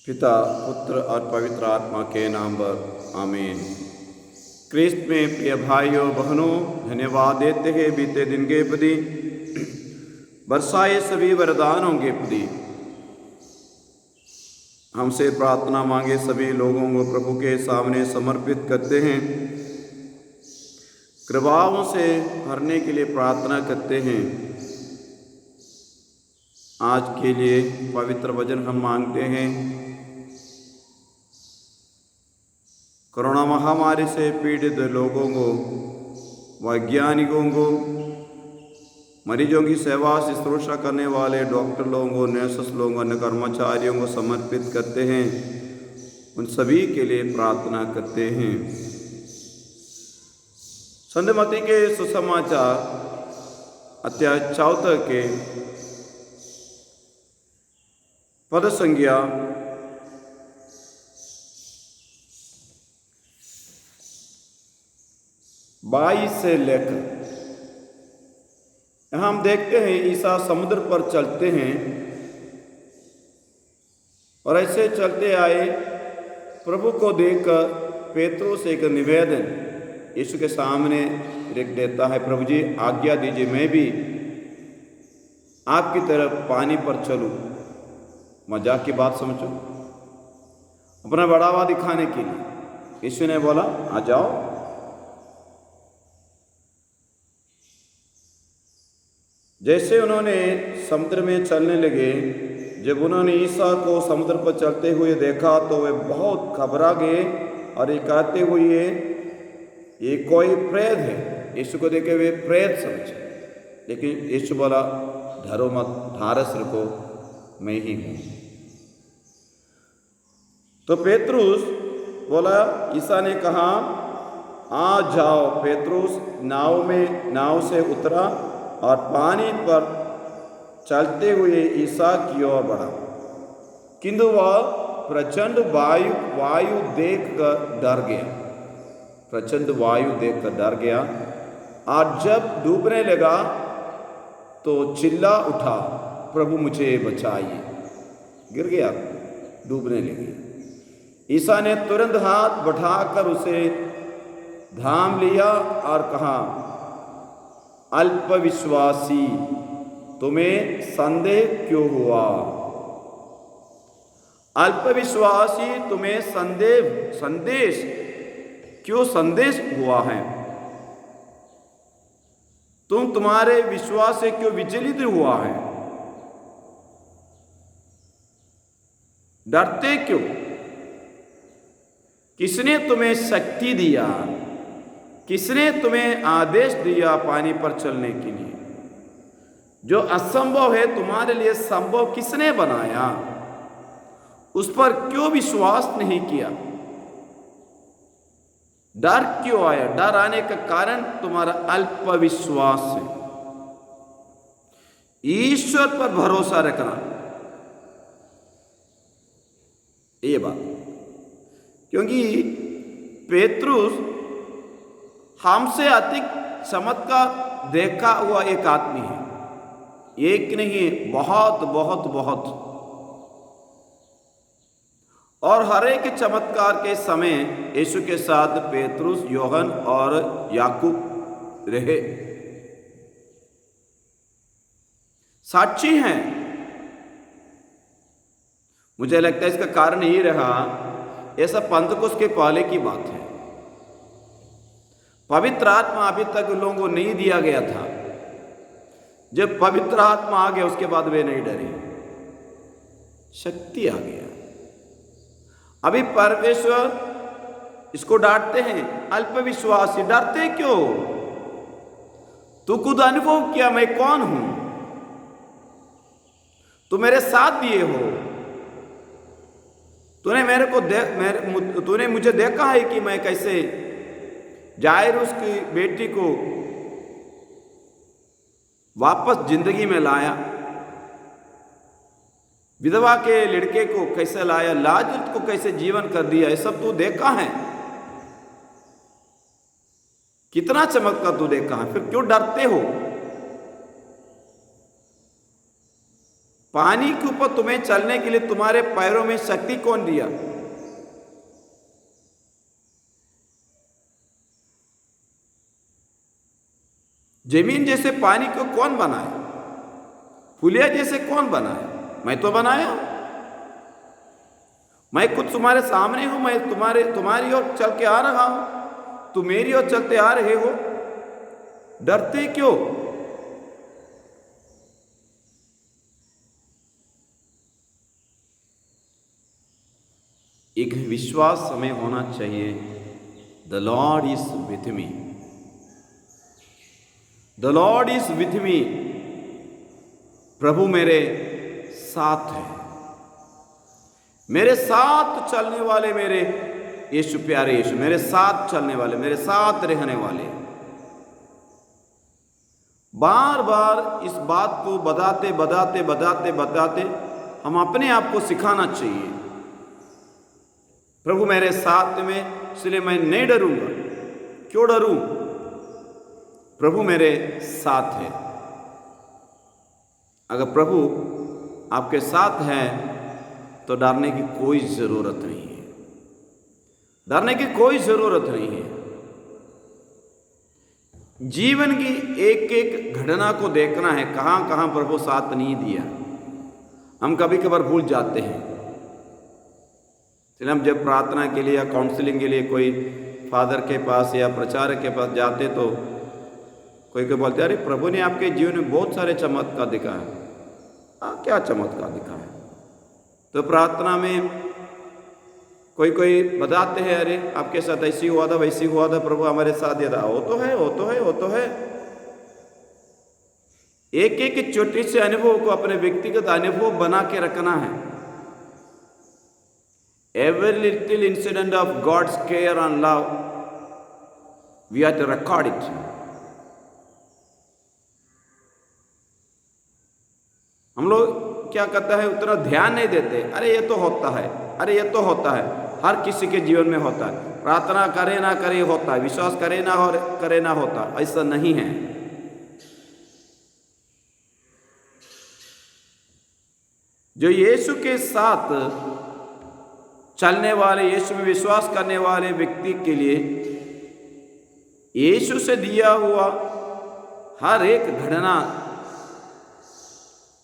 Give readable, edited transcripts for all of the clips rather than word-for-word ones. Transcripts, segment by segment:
पिता पुत्र और पवित्र आत्मा के नाम पर आमीन। क्रिस्त में प्रिय भाइयों बहनों, धन्यवाद देते हैं बीते दिन के प्रति, बरसाए सभी वरदानों के प्रति। हमसे प्रार्थना मांगे सभी लोगों को प्रभु के सामने समर्पित करते हैं। कृपाओं से भरने के लिए प्रार्थना करते हैं। आज के लिए पवित्र वचन हम मांगते हैं। कोरोना महामारी से पीड़ित लोगों को, वैज्ञानिकों को, मरीजों की सेवा शुश्रूषा करने वाले डॉक्टर लोगों को, नर्सेस लोगों, अन्य कर्मचारियों को समर्पित करते हैं। उन सभी के लिए प्रार्थना करते हैं। संत मत्ती के सुसमाचार अध्याय 14 के पद संज्ञा 22 से लेकर यहाँ हम देखते हैं ईसा समुद्र पर चलते हैं और ऐसे चलते आए। प्रभु को देखकर पेतरुस एक निवेदन यीशु के सामने रख देता है, प्रभु जी आज्ञा दीजिए मैं भी आपकी तरफ पानी पर चलूं। मजाक की बात समझो, अपना बढ़ावा दिखाने के लिए यीशु ने बोला आ जाओ। जैसे उन्होंने समुद्र में चलने लगे, जब उन्होंने ईसा को समुद्र पर चलते हुए देखा तो वे बहुत घबरा गए और ये कहते हुए ये कोई प्रेत है। यीशु को देखे वे प्रेत समझे, लेकिन यीशु बोला डरो मत, ढारस रखो, मैं ही हूं। तो पेतरुस बोला, ईसा ने कहा आ जाओ। पेतरुस नाव से उतरा और पानी पर चलते हुए ईसा की ओर बढ़ा, किंतु वह प्रचंड वायु देखकर डर गया। प्रचंड वायु देखकर डर गया और जब डूबने लगा तो चिल्ला उठा, प्रभु मुझे बचाइए। गिर गया, डूबने लगे। ईसा ने तुरंत हाथ बढ़ाकर उसे थाम लिया और कहा, अल्पविश्वासी तुम्हें संदेह क्यों हुआ? अल्पविश्वासी तुम्हें संदेश हुआ है? तुम्हारे विश्वास से क्यों विचलित हुआ है? डरते क्यों? किसने तुम्हें शक्ति दिया? किसने तुम्हें आदेश दिया पानी पर चलने के लिए? जो असंभव है तुम्हारे लिए संभव किसने बनाया? उस पर क्यों विश्वास नहीं किया? डर क्यों आया? डर आने का कारण तुम्हारा अल्प विश्वास है। ईश्वर पर भरोसा रखना, ये बात। क्योंकि पेतरुस हमसे अधिक चमत्कार देखा हुआ एक आदमी है, एक नहीं, बहुत बहुत बहुत। और हर एक चमत्कार के समय यीशु के साथ पेतरुस, योहन और याकूब रहे, साक्षी हैं। मुझे लगता है इसका कारण ये रहा, ऐसा पंतकुस्त के पहले की बात है। पवित्र आत्मा अभी तक लोगों को नहीं दिया गया था। जब पवित्र आत्मा आ गया उसके बाद वे नहीं डरे, शक्ति आ गया। अभी परमेश्वर इसको डांटते हैं, अल्पविश्वासी डरते क्यों? तू खुद अनुभव किया मैं कौन हूं, तू मेरे साथ दिए हो, तूने मुझे देखा है कि मैं कैसे जायरूस की बेटी को वापस जिंदगी में लाया, विधवा के लड़के को कैसे लाया, लाजर को कैसे जीवन कर दिया, ये सब तू देखा है। कितना चमत्कार तू देखा है, फिर क्यों डरते हो? पानी के ऊपर तुम्हें चलने के लिए तुम्हारे पैरों में शक्ति कौन दिया? जमीन जैसे पानी को कौन बनाया? पुलिया जैसे कौन बनाया? मैं तो बनाया। मैं खुद तुम्हारे सामने हूं, मैं तुम्हारी ओर चल के आ रहा हूं, तुम मेरी ओर चलते आ रहे हो, डरते क्यों? एक विश्वास हमें होना चाहिए, the lord is with me, the lord is with me, प्रभु मेरे साथ है। मेरे साथ चलने वाले मेरे यीशु, प्यारे यीशु, मेरे साथ चलने वाले, मेरे साथ रहने वाले। बार बार इस बात को बताते बताते बताते बताते हम अपने आप को सिखाना चाहिए, प्रभु मेरे साथ में, इसलिए मैं नहीं डरूंगा। क्यों डरूं? प्रभु मेरे साथ है। अगर प्रभु आपके साथ है तो डरने की कोई जरूरत नहीं है, डरने की कोई जरूरत नहीं है। जीवन की एक एक घटना को देखना है, कहां कहां प्रभु साथ नहीं दिया, हम कभी कभार भूल जाते हैं। इसलिए हम जब प्रार्थना के लिए या काउंसलिंग के लिए कोई फादर के पास या प्रचारक के पास जाते तो कोई कोई बोलते, अरे प्रभु ने आपके जीवन में बहुत सारे चमत्कार दिखाए। क्या चमत्कार दिखाए? तो प्रार्थना में कोई कोई बताते हैं, अरे आपके साथ ऐसी हुआ था, वैसी हुआ था, प्रभु हमारे साथ ये था। वो तो है, वो तो है, वो तो है। एक एक छोटे से अनुभव को अपने व्यक्तिगत अनुभव बना के रखना है। Every little incident of God's care and love, we have to record it. हम लोग क्या करता है, उतना ध्यान नहीं देते। अरे ये तो होता है, अरे ये तो होता है, हर किसी के जीवन में होता है। प्रार्थना करे ना करे होता है, विश्वास करे ना हो करे ना होता, ऐसा नहीं है। जो यीशु के साथ चलने वाले, यीशु में विश्वास करने वाले व्यक्ति के लिए यीशु से दिया हुआ हर एक घटना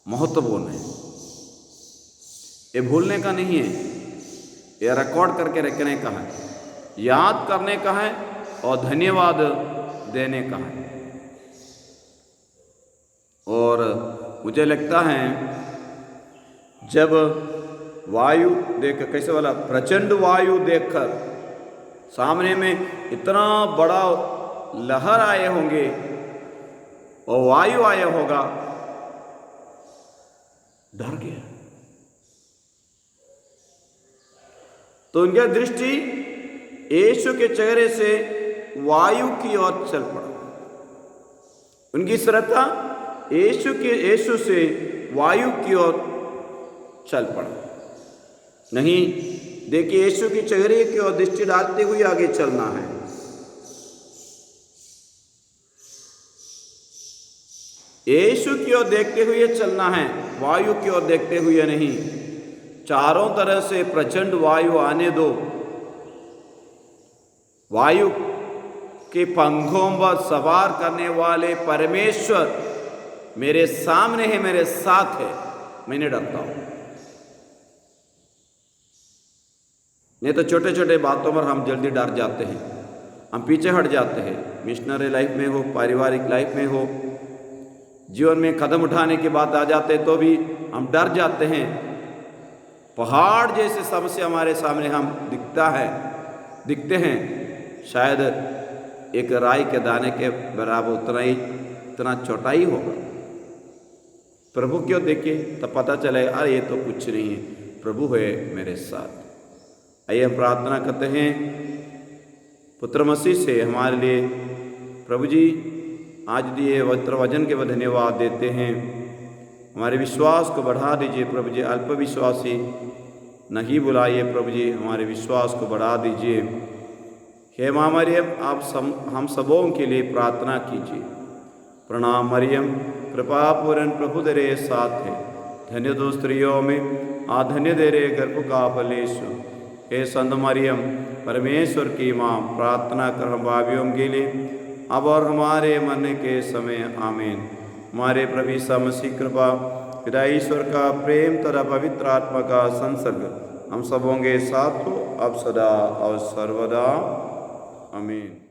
महत्वपूर्ण है। ये भूलने का नहीं है, ये रिकॉर्ड करके रखने का है, याद करने का है और धन्यवाद देने का है। और मुझे लगता है जब वायु देख, कैसे वाला प्रचंड वायु देखकर सामने में इतना बड़ा लहर आए होंगे और वायु आया होगा, डर गया। तो उनकी दृष्टि यीशु के चेहरे से वायु की ओर चल पड़ा। उनकी श्रद्धा यीशु से वायु की ओर चल पड़ा। नहीं, देखिए यीशु के चेहरे की ओर दृष्टि डालते हुए आगे चलना है। यीशु की ओर देखते हुए चलना है, वायु की ओर देखते हुए नहीं। चारों तरह से प्रचंड वायु आने दो, वायु के पंखों पर सवार करने वाले परमेश्वर मेरे सामने है, मेरे साथ है, मैं नहीं डरता हूं। नहीं तो छोटे छोटे बातों पर हम जल्दी डर जाते हैं, हम पीछे हट जाते हैं। मिशनरी लाइफ में हो, पारिवारिक लाइफ में हो, जीवन में कदम उठाने की बात आ जाते तो भी हम डर जाते हैं। पहाड़ जैसे समस्या हमारे सामने हम दिखते हैं, शायद एक राई के दाने के बराबर इतना छोटा ही होगा। प्रभु क्यों देखे तब पता चले, अरे ये तो कुछ नहीं है, प्रभु है मेरे साथ। आइए हम प्रार्थना करते हैं, पुत्र मसीह से हमारे लिए प्रभु जी आज दिए वचन के धन्यवाद देते हैं। हमारे विश्वास को बढ़ा दीजिए प्रभु जी, अल्प विश्वासी नहीं बुलाइए प्रभु जी, हमारे विश्वास को बढ़ा दीजिए। हे माँ मरियम, आप हम सबों के लिए प्रार्थना कीजिए। प्रणाम मरियम, कृपा पूर्ण प्रभु तेरे साथ है, धन्य तो स्त्रियों में धन्य तेरे गर्भ का फल यीशु। हे संत मरियम परमेश्वर की माँ, प्रार्थना कर हम पापियों के लिए अब और हमारे मरने के समय आमीन। हमारे प्रभु यीशु मसीह कृपा, पिता ईश्वर का प्रेम तथा पवित्र आत्मा का संसर्ग हम सबों के साथ हो अब सदा और सर्वदा आमीन।